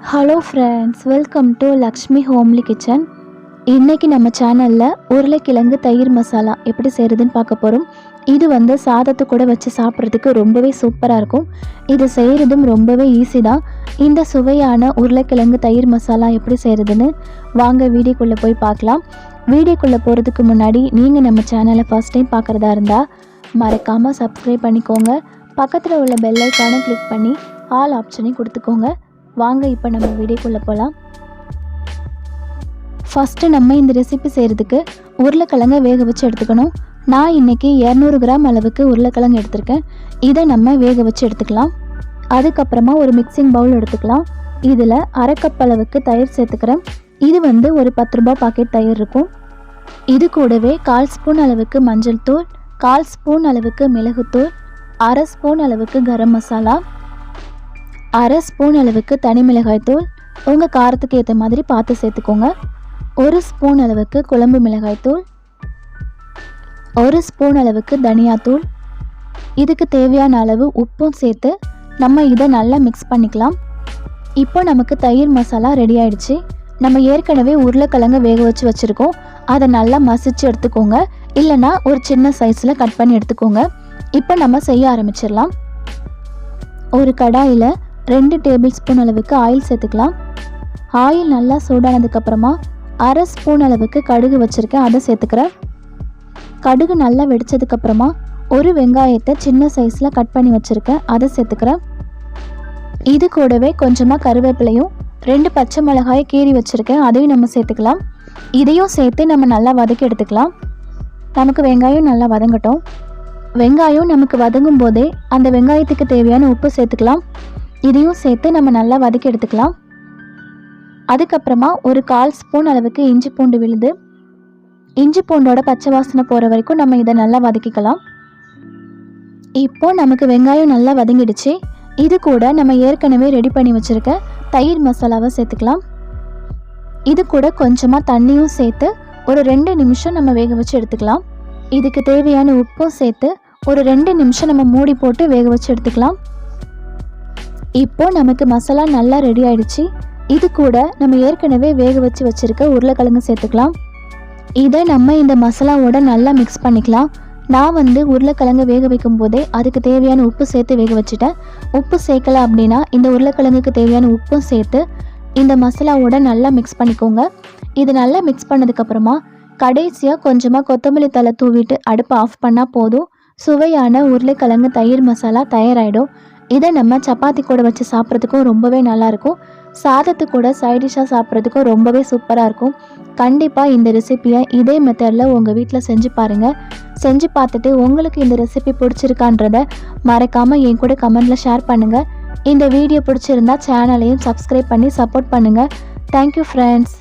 Hello friends, welcome to Lakshmi homely kitchen. இன்றைக்கி நம்ம சேனலில் உருளைக்கிழங்கு தயிர் மசாலா எப்படி செய்கிறதுன்னு பார்க்க போகிறோம். இது சாதத்தை கூட வச்சு சாப்பிட்றதுக்கு ரொம்பவே சூப்பராக இருக்கும். இது செய்கிறதும் ரொம்பவே ஈஸி தான். இந்த சுவையான உருளைக்கிழங்கு தயிர் மசாலா எப்படி செய்கிறதுன்னு வாங்க வீடியோக்குள்ளே போய் பார்க்கலாம். வீடியோக்குள்ளே போகிறதுக்கு முன்னாடி நீங்கள் நம்ம சேனலை ஃபஸ்ட் டைம் பார்க்குறதா இருந்தால் மறக்காமல் சப்ஸ்கிரைப் பண்ணிக்கோங்க. பக்கத்தில் உள்ள பெல் ஐக்கானை கிளிக் பண்ணி ஆல் ஆப்ஷனையும் கொடுத்துக்கோங்க. வாங்க இப்போ நம்ம வீடியோக்குள்ளே போகலாம். ஃபஸ்ட்டு நம்ம இந்த ரெசிபி செய்கிறதுக்கு உருளைக்கிழங்கை வேக வச்சு எடுத்துக்கணும். நான் இன்றைக்கி 200 கிராம் அளவுக்கு உருளைக்கிழங்கு எடுத்திருக்கேன். இதை நம்ம வேக வச்சு எடுத்துக்கலாம். அதுக்கப்புறமா ஒரு மிக்சிங் பவுல் எடுத்துக்கலாம். இதில் அரை கப் அளவுக்கு தயிர் சேர்த்துக்கிறேன். இது ஒரு 10 ரூபாய் பாக்கெட் தயிர் இருக்கும். இது கூடவே 1/4 ஸ்பூன் அளவுக்கு மஞ்சள் தூள், 1/4 ஸ்பூன் அளவுக்கு மிளகுத்தூள், அரை ஸ்பூன் அளவுக்கு கரம் மசாலா, அரை ஸ்பூன் அளவுக்கு தனி மிளகாய் தூள், உங்கள் காரத்துக்கு ஏற்ற மாதிரி பார்த்து சேர்த்துக்கோங்க. 1 ஸ்பூன் அளவுக்கு குழம்பு மிளகாய் தூள், 1 ஸ்பூன் அளவுக்கு தனியா தூள், இதுக்கு தேவையான அளவு உப்பும் சேர்த்து நம்ம இதை நல்லா மிக்ஸ் பண்ணிக்கலாம். இப்போ நமக்கு தயிர் மசாலா ரெடி ஆயிடுச்சு. நம்ம ஏற்கனவே உருளைக்கிழங்கு வேக வச்சு வச்சுருக்கோம். அதை நல்லா மசிச்சு எடுத்துக்கோங்க, இல்லைனா ஒரு சின்ன சைஸில் கட் பண்ணி எடுத்துக்கோங்க. இப்போ நம்ம செய்ய ஆரம்பிச்சிடலாம். ஒரு கடாயில் 2 டேபிள் ஸ்பூன் அளவுக்கு ஆயில் சேர்த்துக்கலாம். ஆயில் நல்லா சூடானதுக்கப்புறமா அரை ஸ்பூன் அளவுக்கு கடுகு வச்சுருக்கேன், அதை சேர்த்துக்கிறேன். கடுகு நல்லா வெடித்ததுக்கப்புறமா ஒரு வெங்காயத்தை சின்ன சைஸில் கட் பண்ணி வச்சுருக்கேன், அதை சேர்த்துக்கிறேன். இது கூடவே கொஞ்சமாக கருவேப்பிலையும் 2 பச்சை மிளகாயை கீறி வச்சுருக்கேன், அதையும் நம்ம சேர்த்துக்கலாம். இதையும் சேர்த்து நம்ம நல்லா வதக்கி எடுத்துக்கலாம். நமக்கு வெங்காயம் நல்லா வதங்கட்டும். வெங்காயம் நமக்கு வதங்கும் போதே அந்த வெங்காயத்துக்கு தேவையான உப்பு சேர்த்துக்கலாம். இதையும் சேர்த்து நம்ம நல்லா வதக்கி எடுத்துக்கலாம். அதுக்கப்புறமா ஒரு 1/4 ஸ்பூன் அளவுக்கு இஞ்சி பூண்டு விழுது. இஞ்சி பூண்டோட பச்சை வாசனை போகிற வரைக்கும் நம்ம இதை நல்லா வதக்கிக்கலாம். இப்போ நமக்கு வெங்காயம் நல்லா வதங்கிடுச்சு. இது கூட நம்ம ஏற்கனவே ரெடி பண்ணி வச்சுருக்க தயிர் மசாலாவை சேர்த்துக்கலாம். இது கூட கொஞ்சமாக தண்ணியும் சேர்த்து ஒரு 2 நிமிஷம் நம்ம வேக வச்சு எடுத்துக்கலாம். இதுக்கு தேவையான உப்பும் சேர்த்து ஒரு 2 நிமிஷம் நம்ம மூடி போட்டு வேக வச்சு எடுத்துக்கலாம். இப்போ நமக்கு மசாலா நல்லா ரெடி ஆயிடுச்சு. இது கூட நம்ம ஏற்கனவே வேக வச்சு வச்சுருக்க உருளைக்கிழங்கு சேர்த்துக்கலாம். இதை நம்ம இந்த மசாலாவோட நல்லா மிக்ஸ் பண்ணிக்கலாம். நான் உருளைக்கிழங்கு வேக வைக்கும் போதே அதுக்கு தேவையான உப்பு சேர்த்து வேக வச்சுட்டேன். உப்பு சேர்க்கலை அப்படின்னா இந்த உருளைக்கிழங்குக்கு தேவையான உப்பும் சேர்த்து இந்த மசாலாவோட நல்லா மிக்ஸ் பண்ணிக்கோங்க. இது நல்லா மிக்ஸ் பண்ணதுக்கப்புறமா கடைசியாக கொஞ்சமாக கொத்தமல்லி தழை தூவிட்டு அடுப்பை ஆஃப் பண்ணால் போதும். சுவையான உருளைக்கிழங்கு தயிர் மசாலா தயாராகிடும். இதை நம்ம சப்பாத்தி கூட வச்சு சாப்பிட்றதுக்கும் ரொம்பவே நல்லாயிருக்கும். சாதத்து கூட சைடிஷாக சாப்பிட்றதுக்கும் ரொம்பவே சூப்பராக இருக்கும். கண்டிப்பாக இந்த ரெசிப்பியை இதே மெத்தடில் உங்கள் வீட்டில் செஞ்சு பாருங்கள். செஞ்சு பார்த்துட்டு உங்களுக்கு இந்த ரெசிபி பிடிச்சிருக்கான்றதை மறக்காமல் என் கூட கமெண்டில் ஷேர் பண்ணுங்கள். இந்த வீடியோ பிடிச்சிருந்தா சேனலையும் சப்ஸ்கிரைப் பண்ணி சப்போர்ட் பண்ணுங்கள். Thank you friends.